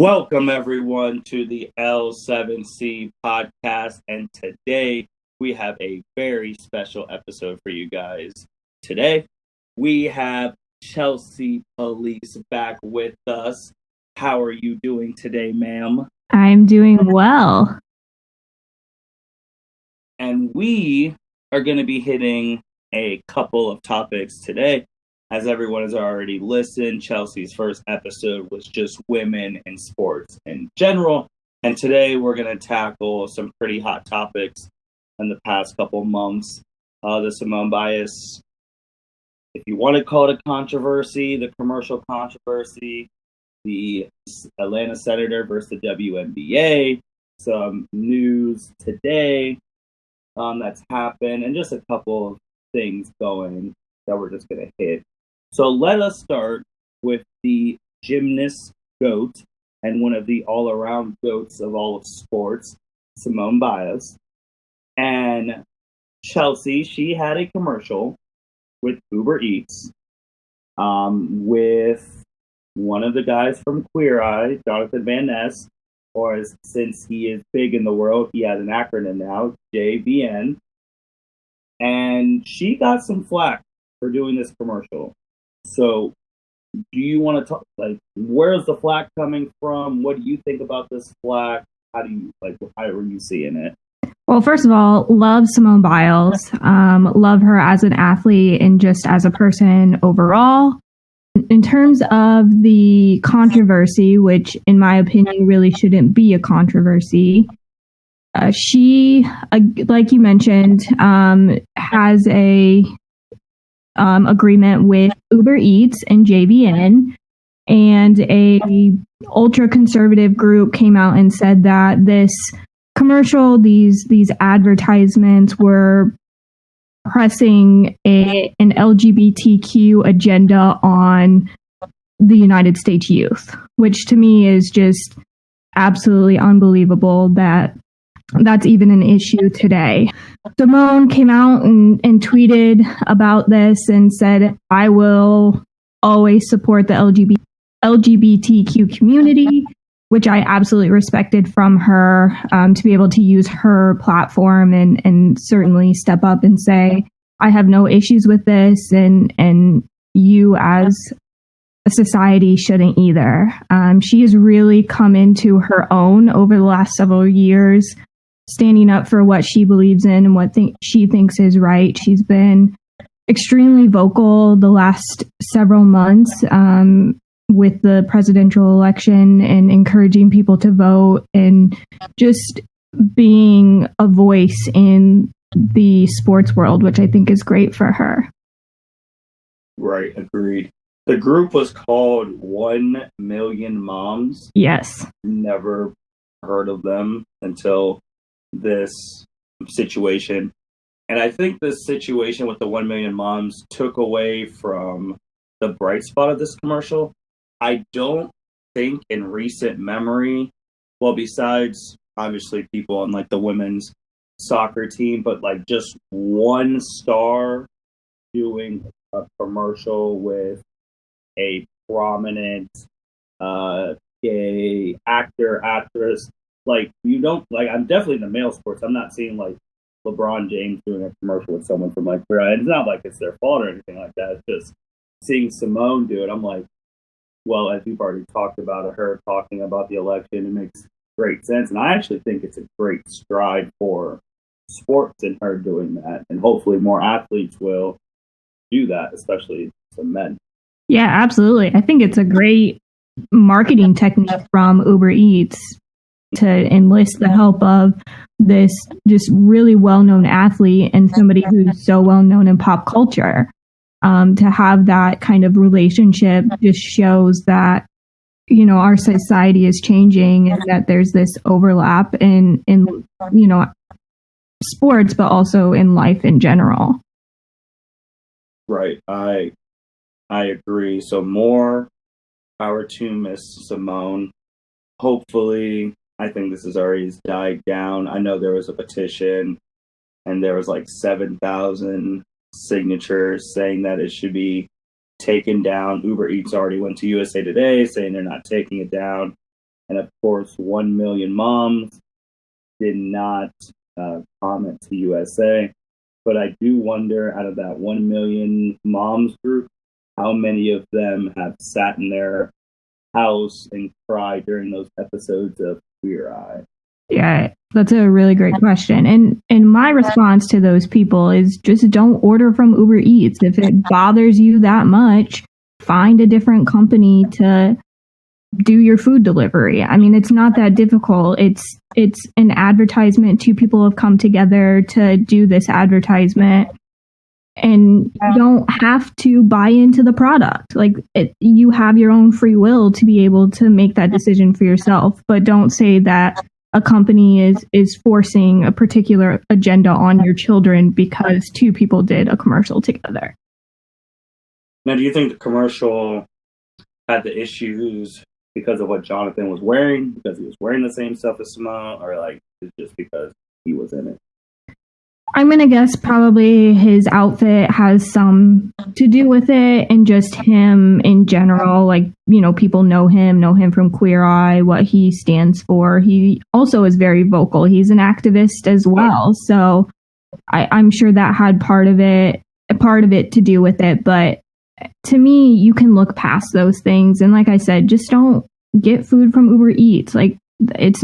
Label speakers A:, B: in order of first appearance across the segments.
A: Welcome, everyone, to the L7C Podcast. And today we have a very special episode for you guys. Today we have Chelsea Police back with us. How are you doing today, ma'am?
B: I'm doing well.
A: And we are going to be hitting a couple of topics today. As everyone has already listened, Chelsea's first episode was just women in sports in general. And today we're going to tackle some pretty hot topics in the past couple months. The Simone Biles, if you want to call it a controversy, the commercial controversy, the Atlanta Senator versus the WNBA, some news today that's happened, and just a couple of things going that we're just going to hit. So let us start with the gymnast GOAT and one of the all-around GOATs of all of sports, Simone Biles. And Chelsea, she had a commercial with Uber Eats with one of the guys from Queer Eye, Jonathan Van Ness, or since he is big in the world, he has an acronym now, JVN. And she got some flack for doing this commercial. So, do you want to talk, where's the flack coming from? What do you think about this flack? How are you seeing it?
B: Well, first of all, love Simone Biles. Love her as an athlete and just as a person overall. In terms of the controversy, which in my opinion really shouldn't be a controversy, she, like you mentioned, has a agreement with Uber Eats and JVN, and a ultra conservative group came out and said that this commercial, these advertisements were pressing an LGBTQ agenda on the United States youth, which to me is just absolutely unbelievable that that's even an issue today. Simone came out and tweeted about this and said, I will always support the LGBTQ community, which I absolutely respected from her, to be able to use her platform and certainly step up and say, I have no issues with this, and you as a society shouldn't either. She has really come into her own over the last several years, standing up for what she believes in and what she thinks is right. She's been extremely vocal the last several months with the presidential election and encouraging people to vote and just being a voice in the sports world, which I think is great for her.
A: Right, agreed. The group was called 1 Million Moms.
B: Yes.
A: Never heard of them until this situation. And I think this situation with the 1 Million Moms took away from the bright spot of this commercial. I don't think in recent memory, well, besides obviously people on the women's soccer team, but just one star doing a commercial with a prominent gay actor, actress. You don't, I'm definitely in the male sports. I'm not seeing LeBron James doing a commercial with someone from Queer Eye. It's not like it's their fault or anything like that. It's just seeing Simone do it. I'm like, well, as you've already talked about her talking about the election, it makes great sense. And I actually think it's a great stride for sports in her doing that. And hopefully more athletes will do that, especially some men.
B: Yeah, absolutely. I think it's a great marketing technique from Uber Eats to enlist the help of this just really well-known athlete and somebody who's so well-known in pop culture. To have that kind of relationship just shows that, our society is changing and that there's this overlap in sports, but also in life in general.
A: Right. I agree. So more power to Miss Simone. Hopefully, I think this has already died down. I know there was a petition and there was 7,000 signatures saying that it should be taken down. Uber Eats already went to USA Today saying they're not taking it down. And of course, 1 million moms did not comment to USA. But I do wonder, out of that 1 million moms group, how many of them have sat in their house and cried during those episodes of Queer Eye?
B: Yeah, that's a really great question. And my response to those people is just don't order from Uber Eats. If it bothers you that much, find a different company to do your food delivery. I mean, it's not that difficult. It's an advertisement. Two people have come together to do this advertisement, and you don't have to buy into the product. Like, you have your own free will to be able to make that decision for yourself. But don't say that a company is forcing a particular agenda on your children because two people did a commercial together.
A: Now, do you think the commercial had the issues because of what Jonathan was wearing, because he was wearing the same stuff as Simone, or like it's just because he was in it?
B: I'm going to guess probably his outfit has some to do with it, and just him in general. Like, you know, people know him from Queer Eye, what he stands for. He also is very vocal. He's an activist as well. So I'm sure that had part of it to do with it. But to me, you can look past those things. And like I said, just don't get food from Uber Eats. Like, it's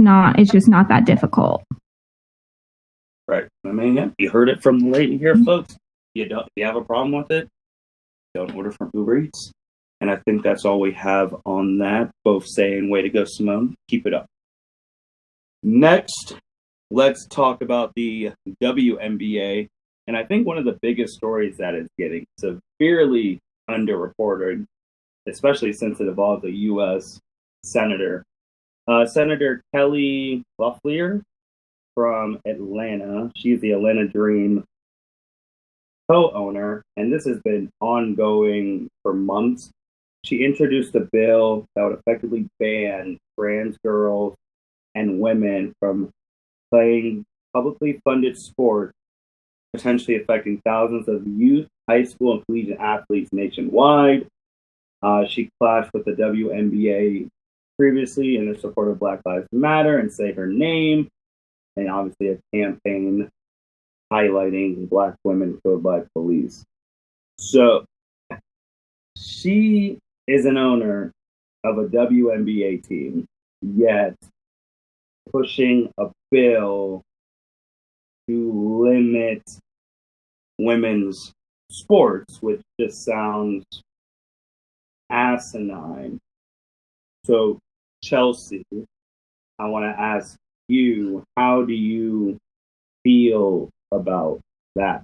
B: just not that difficult.
A: Right. I mean, yeah, you heard it from the lady here, folks. You have a problem with it, don't order from Uber Eats. And I think that's all we have on that. Both saying, way to go, Simone. Keep it up. Next, let's talk about the WNBA. And I think one of the biggest stories that is getting severely underreported, especially since it involves a U.S. senator. Senator Kelly Loeffler from Atlanta. She's the Atlanta Dream co-owner, and this has been ongoing for months. She introduced a bill that would effectively ban trans girls and women from playing publicly funded sports, potentially affecting thousands of youth, high school, and collegiate athletes nationwide. She clashed with the WNBA previously in her support of Black Lives Matter and Say Her Name, and obviously a campaign highlighting Black women killed by police. So she is an owner of a WNBA team, yet pushing a bill to limit women's sports, which just sounds asinine. So, Chelsea, I want to ask you, how do you feel about that?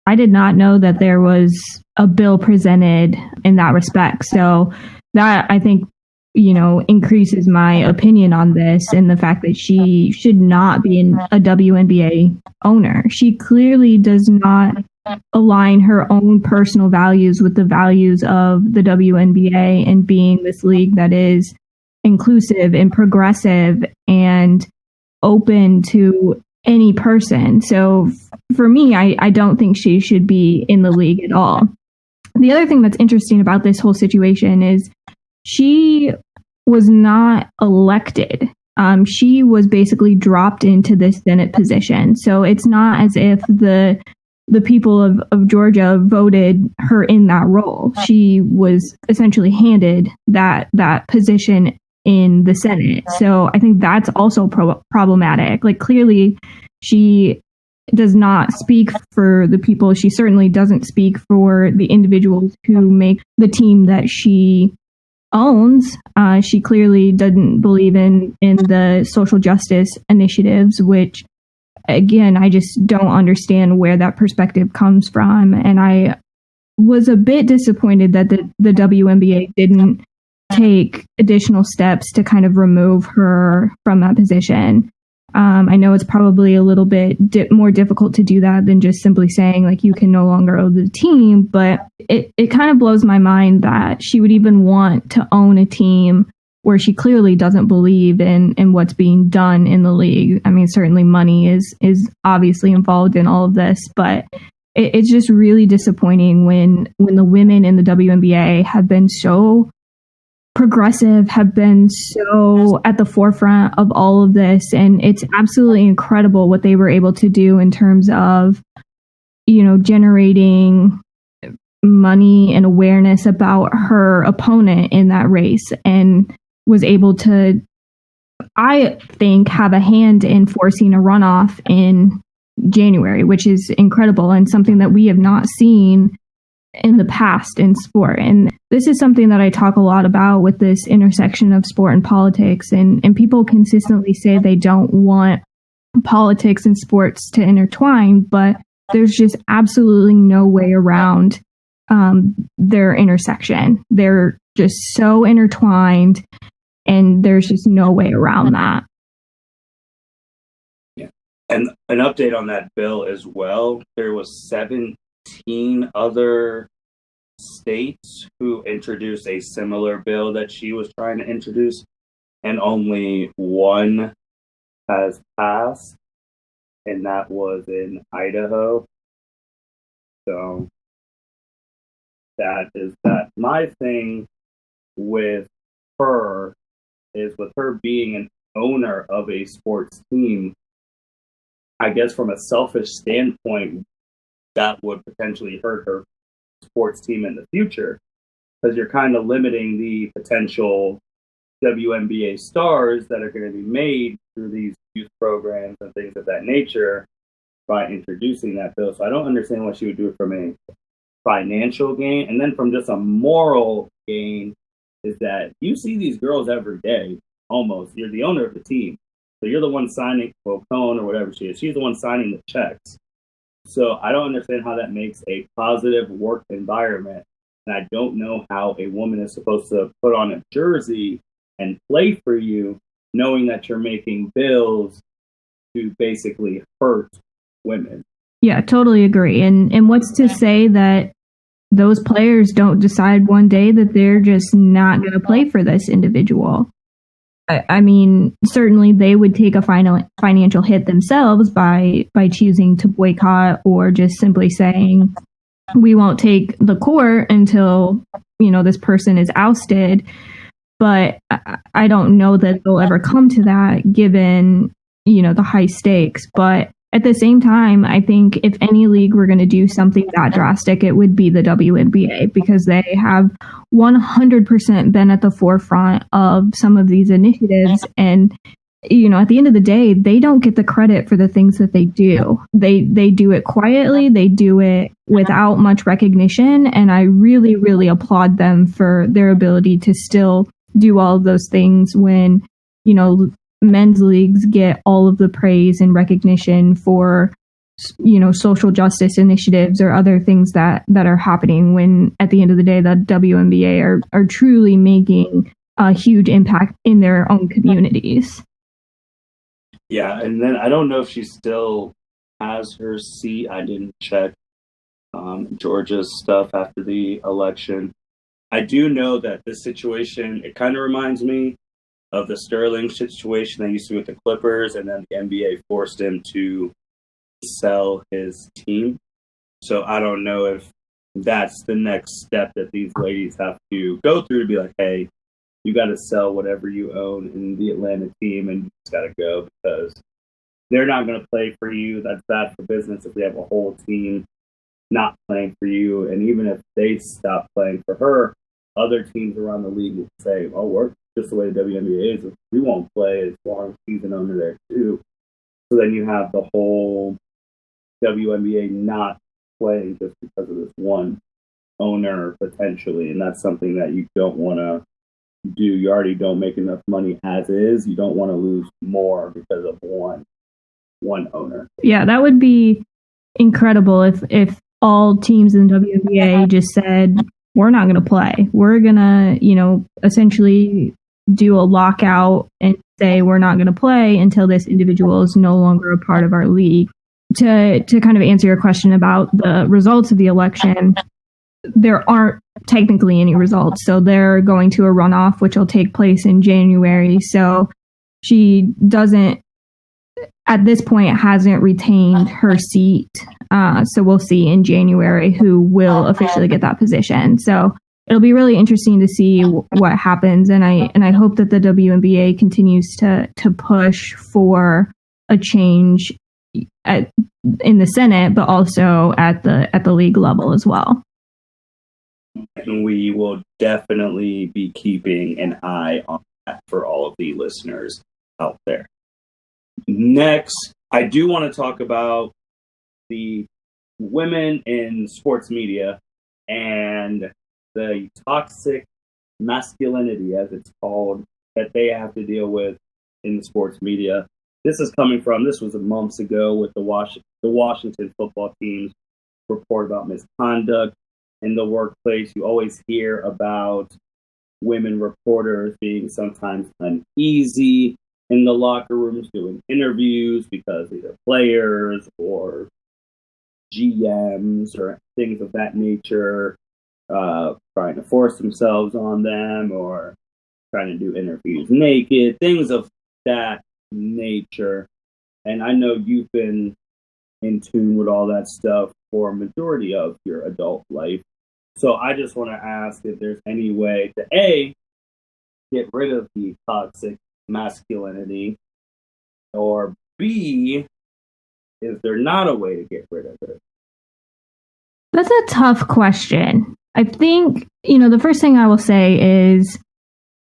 B: I did not know that there was a bill presented in that respect. So that, I think, you know, increases my opinion on this, and the fact that she should not be a WNBA owner. She clearly does not align her own personal values with the values of the WNBA and being this league that is inclusive and progressive and open to any person. So for me, I don't think she should be in the league at all. The other thing that's interesting about this whole situation is she was not elected. She was basically dropped into this Senate position. So it's not as if the people of Georgia voted her in that role. She was essentially handed that position in the Senate. So I think that's also problematic. Like, clearly she does not speak for the people. She certainly doesn't speak for the individuals who make the team that she owns. She clearly doesn't believe in the social justice initiatives, which, again, I just don't understand where that perspective comes from. And I was a bit disappointed that the WNBA didn't take additional steps to kind of remove her from that position. I know it's probably a little bit more difficult to do that than just simply saying, like, you can no longer own the team. But it kind of blows my mind that she would even want to own a team where she clearly doesn't believe in what's being done in the league. I mean, certainly money is obviously involved in all of this, but it's just really disappointing when the women in the WNBA have been so progressive have been so at the forefront of all of this. And it's absolutely incredible what they were able to do in terms of, generating money and awareness about her opponent in that race, and was able to, I think, have a hand in forcing a runoff in January, which is incredible and something that we have not seen in the past in sport. And this is something that I talk a lot about with this intersection of sport and politics. And people consistently say they don't want politics and sports to intertwine, but there's just absolutely no way around their intersection. They're just so intertwined, and there's just no way around that.
A: Yeah. And an update on that bill as well. There was 17 other states who introduced a similar bill that she was trying to introduce, and only one has passed, and that was in Idaho. So that is that. My thing with her is, with her being an owner of a sports team, I guess from a selfish standpoint, that would potentially hurt her sports team in the future, because you're kind of limiting the potential WNBA stars that are going to be made through these youth programs and things of that nature by introducing that bill. So I don't understand why she would do it from a financial gain. And then from just a moral gain, is that you see these girls every day, almost. You're the owner of the team. So you're the one signing, well, Cohen or whatever she is, she's the one signing the checks. So I don't understand how that makes a positive work environment. And I don't know how a woman is supposed to put on a jersey and play for you, knowing that you're making bills to basically hurt women.
B: Yeah, totally agree. And what's to say that those players don't decide one day that they're just not going to play for this individual? I mean, certainly they would take a financial hit themselves by choosing to boycott, or just simply saying, we won't take the court until, this person is ousted. But I don't know that they'll ever come to that, given, the high stakes. But at the same time, I think if any league were going to do something that drastic, it would be the WNBA, because they have 100% been at the forefront of some of these initiatives. And, at the end of the day, they don't get the credit for the things that they do. They do it quietly. They do it without much recognition. And I really, really applaud them for their ability to still do all of those things when, men's leagues get all of the praise and recognition for, social justice initiatives or other things that are happening, when at the end of the day, the WNBA are truly making a huge impact in their own communities.
A: Yeah, and then I don't know if she still has her seat. I didn't check Georgia's stuff after the election. I do know that this situation, it kind of reminds me of the Sterling situation they used to with the Clippers, and then the NBA forced him to sell his team. So I don't know if that's the next step that these ladies have to go through, to be like, hey, you got to sell whatever you own in the Atlanta team, and you just got to go, because they're not going to play for you. That's bad for business if we have a whole team not playing for you. And even if they stop playing for her, other teams around the league will say, oh, we're just the way the WNBA is. We won't play as long as she's an owner there too. So then you have the whole WNBA not playing just because of this one owner potentially. And that's something that you don't want to do. You already don't make enough money as is. You don't want to lose more because of one owner. Yeah,
B: that would be incredible if all teams in the WNBA just said, we're not going to play. We're going to, essentially do a lockout and say we're not going to play until this individual is no longer a part of our league. To kind of answer your question about the results of the election, there aren't technically any results. So they're going to a runoff, which will take place in January. So she doesn't, at this point, hasn't retained her seat. So we'll see in January who will officially get that position. So it'll be really interesting to see what happens. And I hope that the WNBA continues to push for a change in the Senate, but also at the league level as well.
A: And we will definitely be keeping an eye on that for all of the listeners out there. Next, I do want to talk about the women in sports media and the toxic masculinity, as it's called, that they have to deal with in the sports media. This was months ago with the Washington football team's report about misconduct in the workplace. You always hear about women reporters being sometimes uneasy in the locker rooms doing interviews because either players or GMs or things of that nature trying to force themselves on them or trying to do interviews naked, things of that nature. And I know you've been in tune with all that stuff for a majority of your adult life. So I just want to ask if there's any way to A, get rid of the toxic masculinity, or B, is there not a way to get rid of it?
B: That's a tough question. I think, the first thing I will say is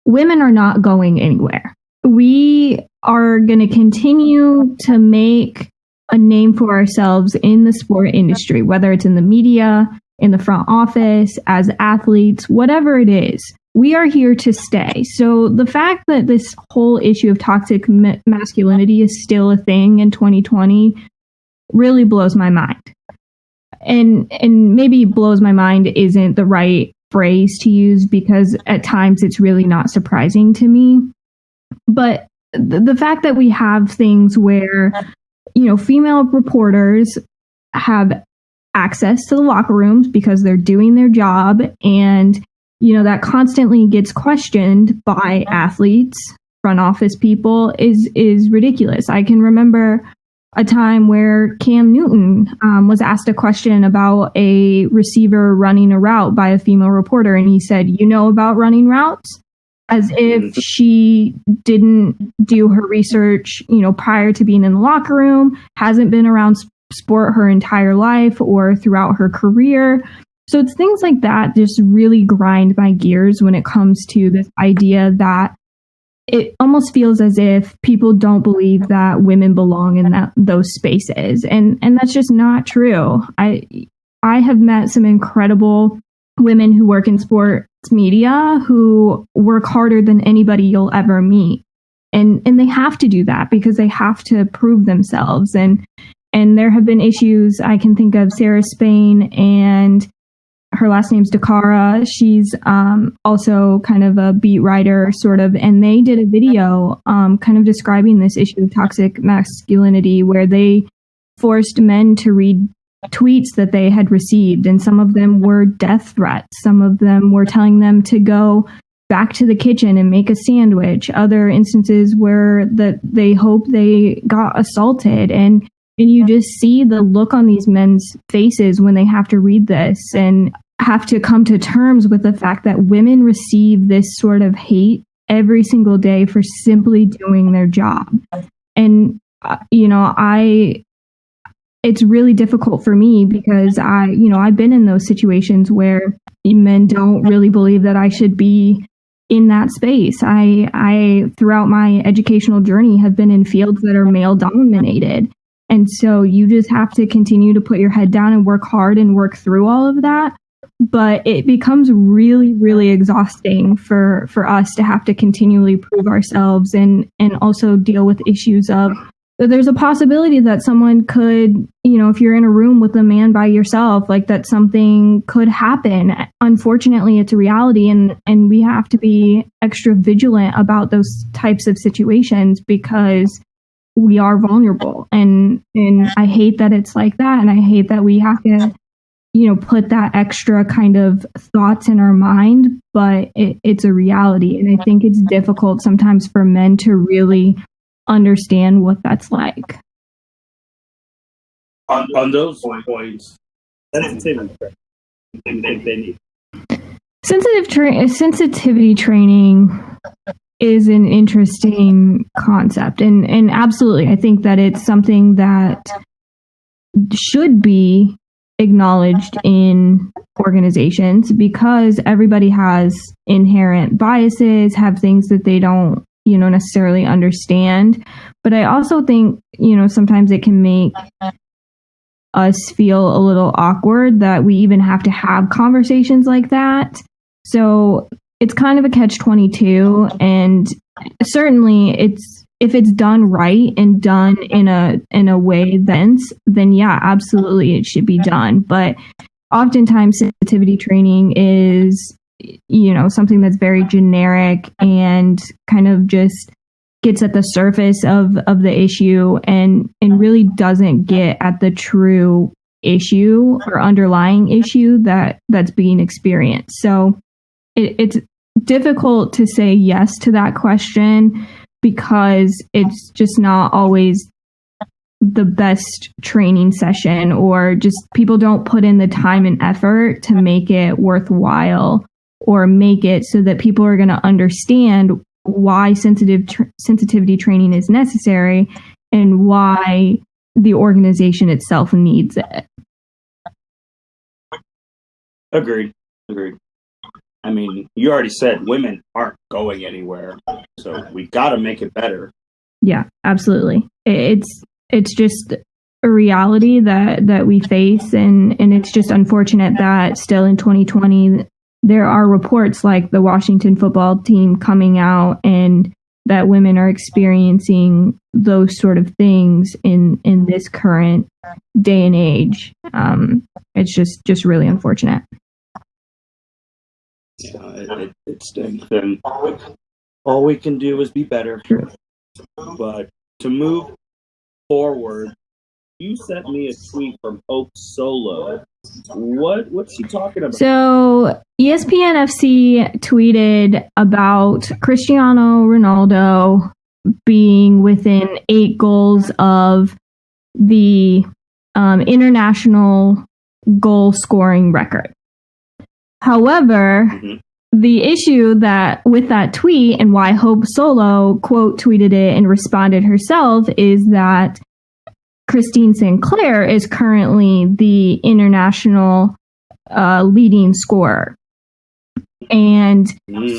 B: women are not going anywhere. We are going to continue to make a name for ourselves in the sport industry, whether it's in the media, in the front office, as athletes, whatever it is. We are here to stay. So the fact that this whole issue of toxic masculinity is still a thing in 2020 really blows my mind. And maybe blows my mind isn't the right phrase to use, because at times it's really not surprising to me. But the fact that we have things where, female reporters have access to the locker rooms because they're doing their job, and, that constantly gets questioned by athletes, front office people, is ridiculous. I can remember a time where Cam Newton was asked a question about a receiver running a route by a female reporter, and he said, about running routes? As if she didn't do her research, prior to being in the locker room, hasn't been around sport her entire life or throughout her career. So it's things like that just really grind my gears when it comes to this idea that it almost feels as if people don't believe that women belong in those spaces. And that's just not true. I have met some incredible women who work in sports media who work harder than anybody you'll ever meet. And they have to do that because they have to prove themselves. And there have been issues. I can think of Sarah Spain, and her last name's Dakara. She's also kind of a beat writer, sort of, and they did a video kind of describing this issue of toxic masculinity, where they forced men to read tweets that they had received, and some of them were death threats. Some of them were telling them to go back to the kitchen and make a sandwich. Other instances where that they hope they got assaulted, and you just see the look on these men's faces when they have to read this and have to come to terms with the fact that women receive this sort of hate every single day for simply doing their job. And it's really difficult for me because I've been in those situations where men don't really believe that I should be in that space. I throughout my educational journey have been in fields that are male dominated. And so you just have to continue to put your head down and work hard and work through all of that. But it becomes really, really exhausting for us to have to continually prove ourselves and also deal with issues of there's a possibility that someone could, if you're in a room with a man by yourself, like that something could happen. Unfortunately, it's a reality, and we have to be extra vigilant about those types of situations because we are vulnerable. And I hate that it's like that. And I hate that we have to, put that extra kind of thoughts in our mind, but it's a reality. And I think it's difficult sometimes for men to really understand what that's like.
A: On those points, sensitivity.
B: sensitivity training is an interesting concept, and absolutely, I think that it's something that should be acknowledged in organizations, because everybody has inherent biases, have things that they don't, necessarily understand. But I also think, sometimes it can make us feel a little awkward that we even have to have conversations like that. So it's kind of a catch-22, and certainly if it's done right and done in a way then yeah, absolutely it should be done. But oftentimes sensitivity training is, something that's very generic and kind of just gets at the surface of the issue and really doesn't get at the true issue or underlying issue that's being experienced. So it's difficult to say yes to that question, because it's just not always the best training session, or just people don't put in the time and effort to make it worthwhile, or make it so that people are going to understand why sensitivity training is necessary and why the organization itself needs it.
A: Agreed. I mean, you already said women aren't going anywhere, so we got to make it better.
B: Yeah, absolutely. It's just a reality that we face, and it's just unfortunate that still in 2020 there are reports like the Washington football team coming out and that women are experiencing those sort of things in this current day and age. It's just really unfortunate.
A: It stinks, and all we can do is be better.
B: True.
A: But to move forward, you sent me a tweet from Hope Solo. What's she talking about?
B: So ESPN FC tweeted about Cristiano Ronaldo being within 8 goals of the international goal scoring record. However, the issue that with that tweet, and why Hope Solo quote tweeted it and responded herself, is that Christine Sinclair is currently the international leading scorer. And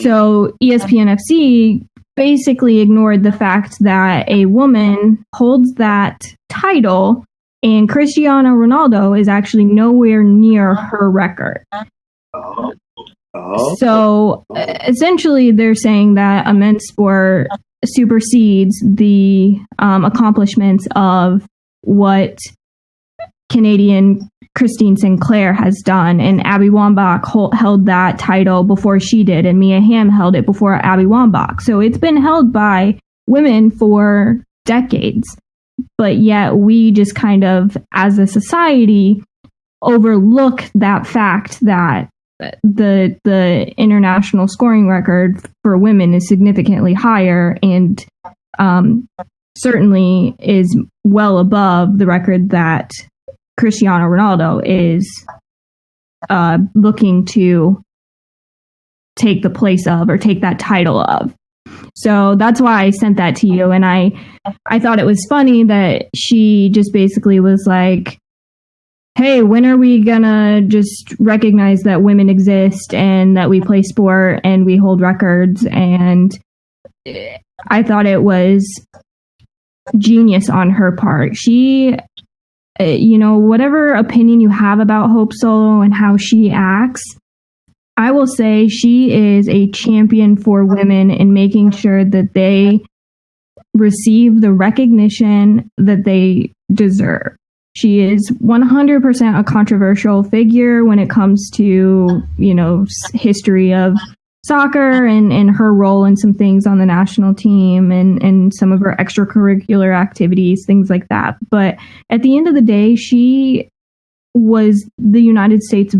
B: so ESPN FC basically ignored the fact that a woman holds that title, and Cristiano Ronaldo is actually nowhere near her record. So essentially they're saying that a men's sport supersedes the accomplishments of what Canadian Christine Sinclair has done. And Abby Wambach held that title before she did, and Mia Hamm held it before Abby Wambach. So it's been held by women for decades. But yet we just kind of, as a society, overlook that fact that the international scoring record for women is significantly higher, and certainly is well above the record that Cristiano Ronaldo is looking to take the place of, or take that title of. So that's why I sent that to you. And I thought it was funny that she just basically was like, hey, when are we gonna just recognize that women exist and that we play sport and we hold records? And I thought it was genius on her part. She, whatever opinion you have about Hope Solo and how she acts, I will say she is a champion for women in making sure that they receive the recognition that they deserve. She is 100% a controversial figure when it comes to, history of soccer and her role in some things on the national team and some of her extracurricular activities, things like that. But at the end of the day, she was the United States'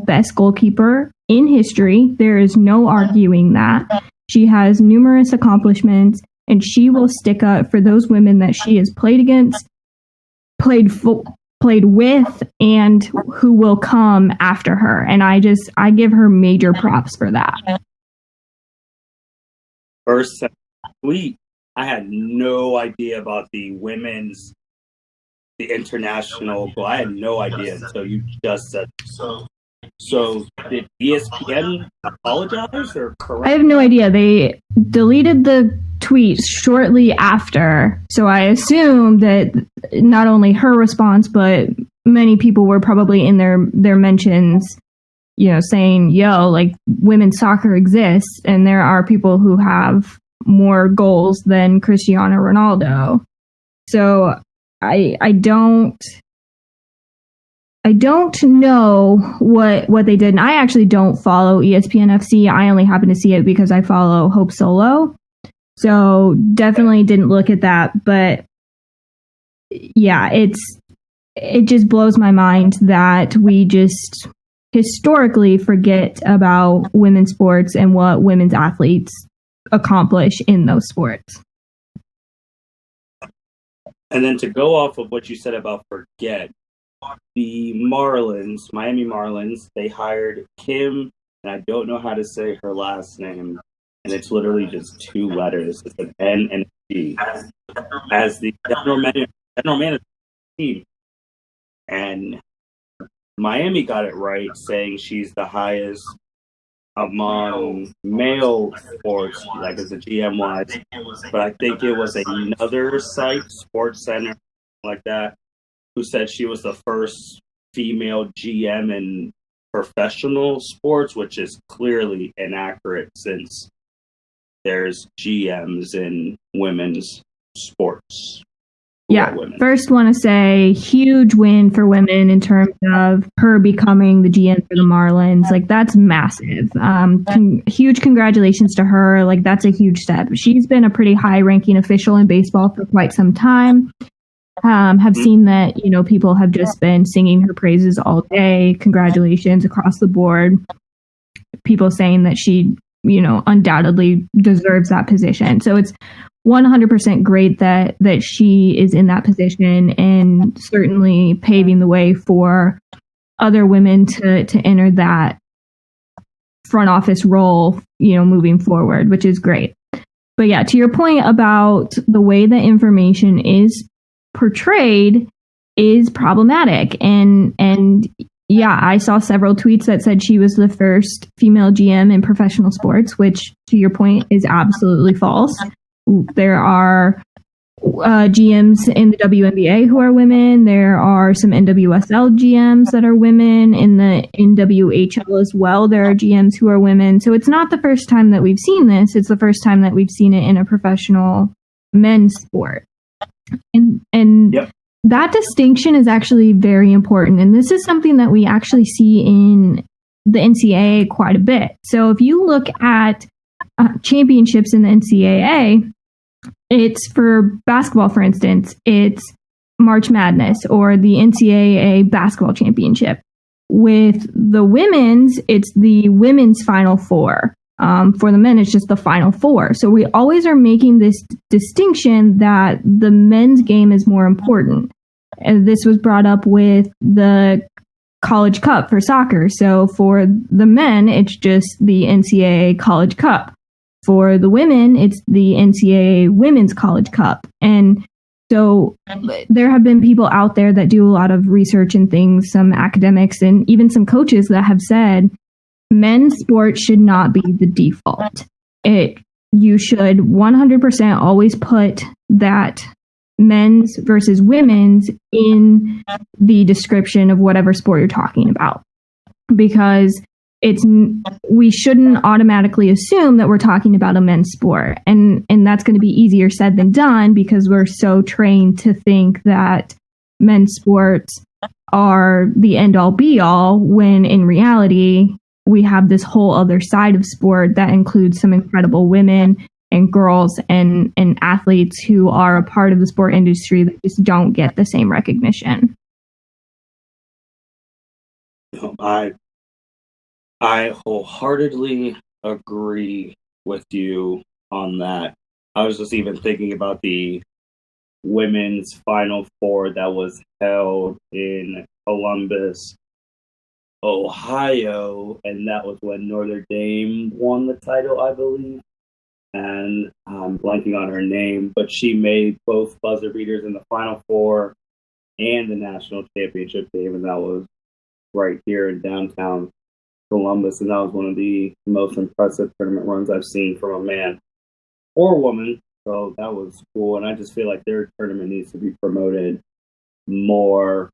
B: best goalkeeper in history. There is no arguing that. She has numerous accomplishments, and she will stick up for those women that she has played against, played played with and who will come after her. And I give her major props for that.
A: First tweet, I had no idea about the international. Well, I had no idea until you just said so. So did ESPN apologize or correct?
B: I have no idea. They deleted the tweets shortly after. So I assume that not only her response, but many people were probably in their mentions, saying, yo, like, women's soccer exists and there are people who have more goals than Cristiano Ronaldo. So I don't know what they did. And I actually don't follow ESPN FC. I only happen to see it because I follow Hope Solo. So definitely didn't look at that. But yeah, it just blows my mind that we just historically forget about women's sports and what women's athletes accomplish in those sports.
A: And then to go off of what you said about forget, the Miami Marlins, they hired Kim, and I don't know how to say her last name, and it's literally just 2 letters. It's an N and a G, as the general manager of the team. And Miami got it right, saying she's the highest among male sports, like as a GM wise. But I think it was another site, Sports Center, like that, who said she was the first female GM in professional sports, which is clearly inaccurate since there's GMs in women's sports.
B: Yeah, first want to say huge win for women in terms of her becoming the GM for the Marlins. Like, that's massive. Huge congratulations to her. Like, that's a huge step. She's been a pretty high-ranking official in baseball for quite some time. Have seen that, people have just been singing her praises all day. Congratulations across the board. People saying that she, undoubtedly deserves that position. So it's 100% great that she is in that position, and certainly paving the way for other women to enter that front office role, moving forward, which is great. But yeah, to your point about the way the information is portrayed is problematic. And yeah, I saw several tweets that said she was the first female GM in professional sports, which, to your point, is absolutely false. There are GMs in the WNBA who are women. There are some NWSL GMs that are women. In the NWHL as well, there are GMs who are women. So it's not the first time that we've seen this. It's the first time that we've seen it in a professional men's sport. And yep. That distinction is actually very important. And this is something that we actually see in the NCAA quite a bit. So if you look at championships in the NCAA, it's for basketball, for instance, it's March Madness or the NCAA basketball championship. With the women's, it's the women's Final Four. For the men, it's just the Final Four. So we always are making this distinction that the men's game is more important. And this was brought up with the College Cup for soccer. So for the men, it's just the NCAA College Cup. For the women, it's the NCAA Women's College Cup. And so there have been people out there that do a lot of research and things, some academics and even some coaches that have said men's sports should not be the default. You should 100% always put that men's versus women's in the description of whatever sport you're talking about, because we shouldn't automatically assume that we're talking about a men's sport, and that's going to be easier said than done because we're so trained to think that men's sports are the end all be all, when in reality we have this whole other side of sport that includes some incredible women and girls and athletes who are a part of the sport industry that just don't get the same recognition.
A: I wholeheartedly agree with you on that. I was just even thinking about the women's Final Four that was held in Columbus, Ohio, and that was when Notre Dame won the title, I believe. And I'm blanking on her name, but she made both buzzer beaters in the Final Four and the national championship game, and that was right here in downtown Columbus, and that was one of the most impressive tournament runs I've seen from a man or woman. So that was cool, and I just feel like their tournament needs to be promoted more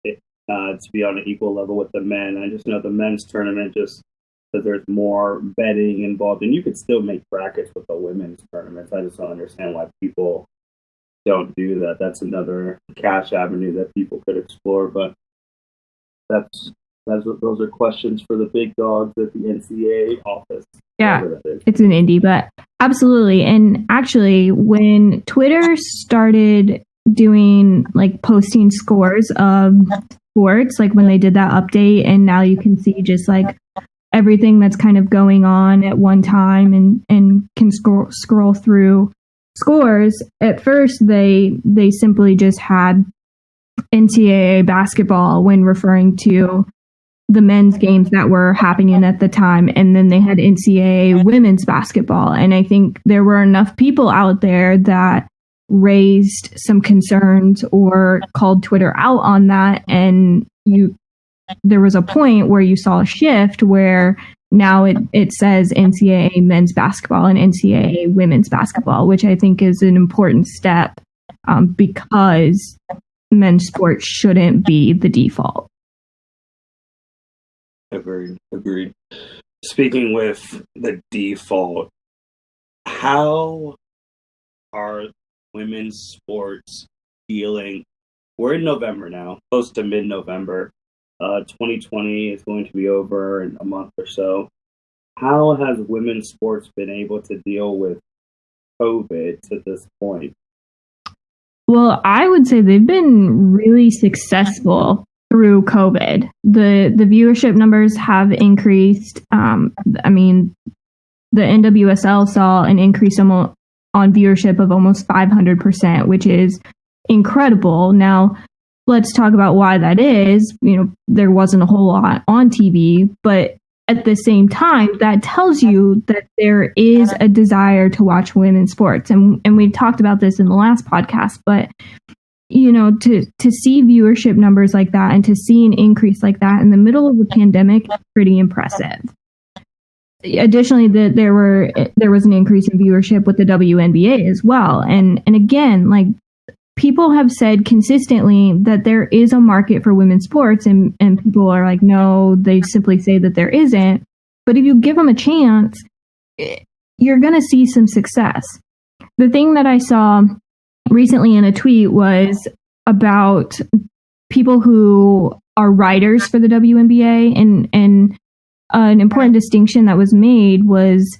A: to be on an equal level with the men. I just know the men's tournament, just because there's more betting involved, and you could still make brackets with the women's tournaments. I just don't understand why people don't do that. That's another cash avenue that people could explore, but those are questions for the big dogs at the NCAA office.
B: Yeah, it's an indie, but absolutely. And actually, when Twitter started doing like posting scores of sports, like when they did that update, and now you can see just like everything that's kind of going on at one time, and can scroll through scores. At first, they simply just had NCAA basketball when referring to the men's games that were happening at the time, and then they had NCAA women's basketball. And I think there were enough people out there that raised some concerns or called Twitter out on that, and there was a point where you saw a shift where now it says NCAA men's basketball and NCAA women's basketball, which I think is an important step because men's sports shouldn't be the default.
A: Agreed. Speaking with the default, how are women's sports feeling? We're in November now, close to mid-November. 2020 is going to be over in a month or so. How has women's sports been able to deal with COVID to this point?
B: Well, I would say they've been really successful through COVID. The viewership numbers have increased. I mean, the NWSL saw an increase on viewership of almost 500%, which is incredible. Now, let's talk about why that is. There wasn't a whole lot on TV, but at the same time, that tells you that there is a desire to watch women's sports. And we've talked about this in the last podcast, but to see viewership numbers like that and to see an increase like that in the middle of a pandemic is pretty impressive. Additionally, there was an increase in viewership with the WNBA as well. And again, like, people have said consistently that there is a market for women's sports, and people are like, no, they simply say that there isn't. But if you give them a chance, you're going to see some success. The thing that I saw recently in a tweet was about people who are writers for the WNBA, and an important distinction that was made was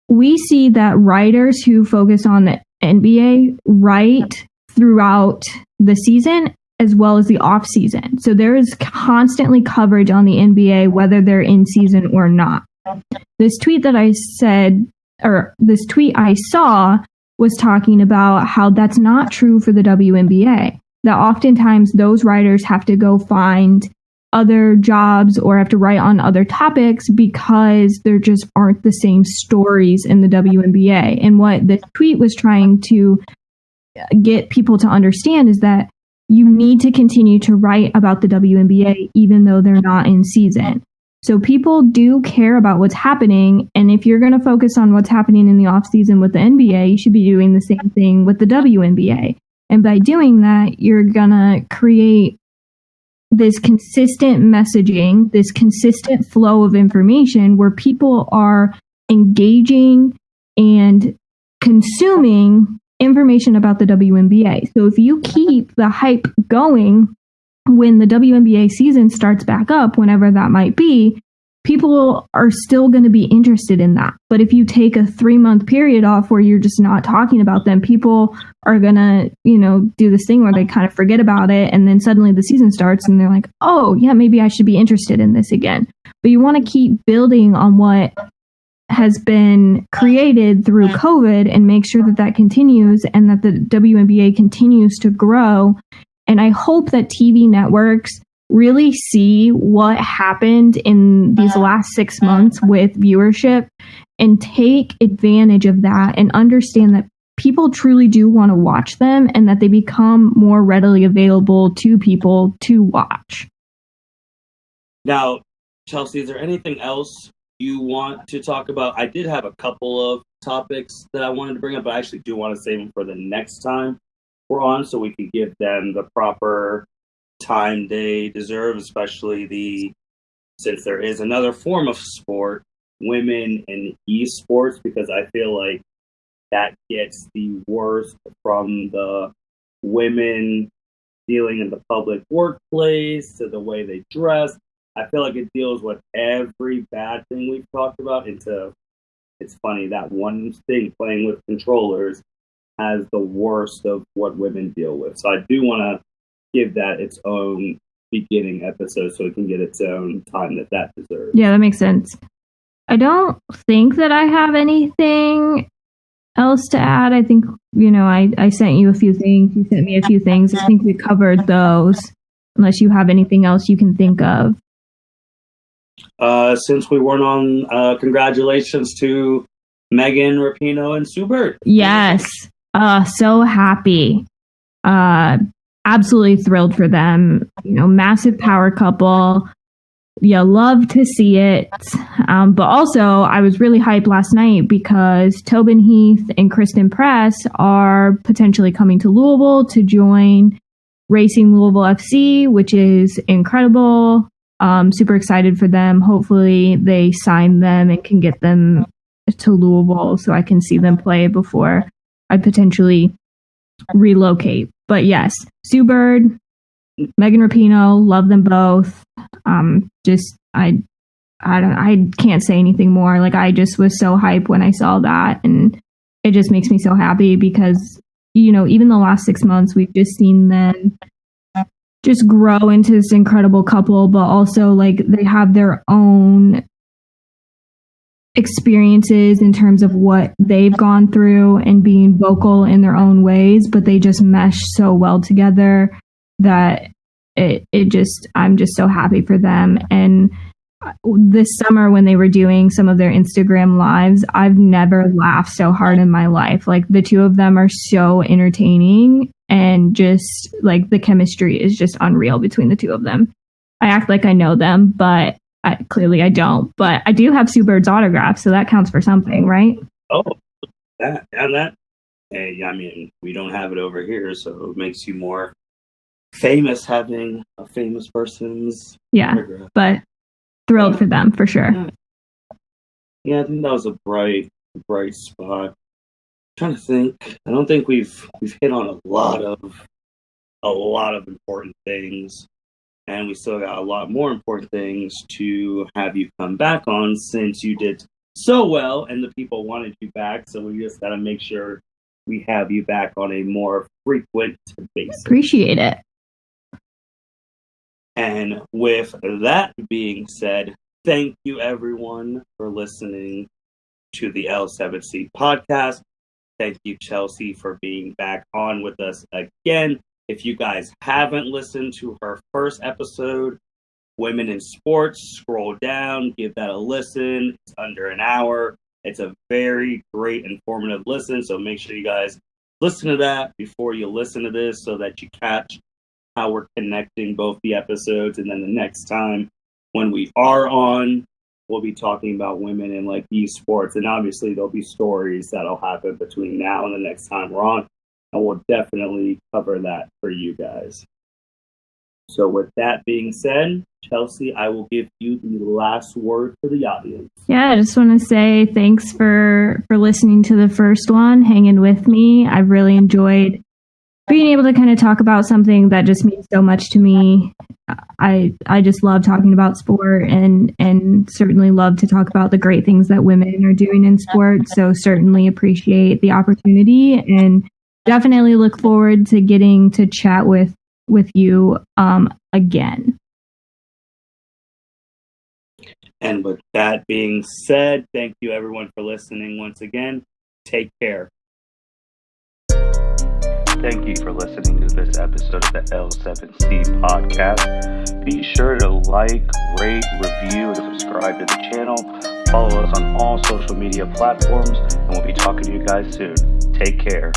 B: we see that writers who focus on the NBA write throughout the season as well as the off season. So there is constantly coverage on the NBA, whether they're in season or not. This tweet I saw was talking about how that's not true for the WNBA, that oftentimes those writers have to go find other jobs or have to write on other topics because there just aren't the same stories in the WNBA. And what the tweet was trying to get people to understand is that you need to continue to write about the WNBA even though they're not in season. So people do care about what's happening, and if you're going to focus on what's happening in the off season with the NBA, you should be doing the same thing with the WNBA. And by doing that, you're going to create this consistent messaging, this consistent flow of information where people are engaging and consuming information about the WNBA. So if you keep the hype going when the WNBA season starts back up, whenever that might be, people are still going to be interested in that. But if you take a 3-month period off where you're just not talking about them, people are going to, do this thing where they kind of forget about it. And then suddenly the season starts and they're like, oh yeah, maybe I should be interested in this again. But you want to keep building on what has been created through COVID and make sure that that continues and that the WNBA continues to grow. And I hope that TV networks really see what happened in these last 6 months with viewership and take advantage of that and understand that people truly do want to watch them and that they become more readily available to people to watch.
A: Now, Chelsea, is there anything else you want to talk about? I did have a couple of topics that I wanted to bring up, but I actually do want to save them for the next time we're on so we can give them the proper time they deserve, especially since there is another form of sport, women in esports, because I feel like that gets the worst from the women dealing in the public workplace to the way they dress. I feel like it deals with every bad thing we've talked about into, it's funny, that one thing, playing with controllers, has the worst of what women deal with. So I do want to give that its own beginning episode so it can get its own time that deserves.
B: Yeah, that makes sense. I don't think that I have anything else to add. I think, I sent you a few things. You sent me a few things. I think we covered those, unless you have anything else you can think of.
A: Since we weren't on, congratulations to Megan Rapinoe and Sue Bird.
B: Yes. So happy. Absolutely thrilled for them. Massive power couple. Yeah, love to see it. But also, I was really hyped last night because Tobin Heath and Kristen Press are potentially coming to Louisville to join Racing Louisville FC, which is incredible. Super excited for them. Hopefully they sign them and can get them to Louisville so I can see them play before I potentially relocate. But yes, Sue Bird, Megan Rapinoe, love them both. I can't say anything more. Like, I just was so hyped when I saw that, and it just makes me so happy because, even the last 6 months, we've just seen them just grow into this incredible couple, but also like they have their own experiences in terms of what they've gone through and being vocal in their own ways, but they just mesh so well together that I'm just so happy for them. And this summer when they were doing some of their Instagram lives, I've never laughed so hard in my life. Like, the two of them are so entertaining, and just like the chemistry is just unreal between the two of them. I act like I know them, but clearly I don't. But I do have Sue Bird's autograph, so that counts for something, right?
A: Oh, that. Hey, I mean, we don't have it over here, so it makes you more famous having a famous person's autograph.
B: But thrilled for them for sure.
A: Yeah, I think that was a bright spot. I'm trying to think. I don't think we've hit on a lot of important things, and we still got a lot more important things to have you come back on, since you did so well and the people wanted you back. So we just got to make sure we have you back on a more frequent basis.
B: Appreciate it.
A: And with that being said, thank you everyone for listening to the L7C Podcast. Thank you, Chelsea, for being back on with us again. If you guys haven't listened to her first episode, Women in Sports, scroll down, give that a listen. It's under an hour. It's a very great, informative listen. So make sure you guys listen to that before you listen to this so that you catch how we're connecting both the episodes. And then the next time when we are on, we'll be talking about women in like esports. And obviously there'll be stories that'll happen between now and the next time we're on. And we'll definitely cover that for you guys. So with that being said, Chelsea, I will give you the last word for the audience.
B: Yeah, I just want to say thanks for listening to the first one, hanging with me. I've really enjoyed being able to kind of talk about something that just means so much to me. I just love talking about sport and certainly love to talk about the great things that women are doing in sport. So certainly appreciate the opportunity and definitely look forward to getting to chat with you again.
A: And with that being said, thank you everyone for listening once again. Take care. Thank you for listening to this episode of the L7C Podcast. Be sure to like, rate, review, and subscribe to the channel. Follow us on all social media platforms, and we'll be talking to you guys soon. Take care.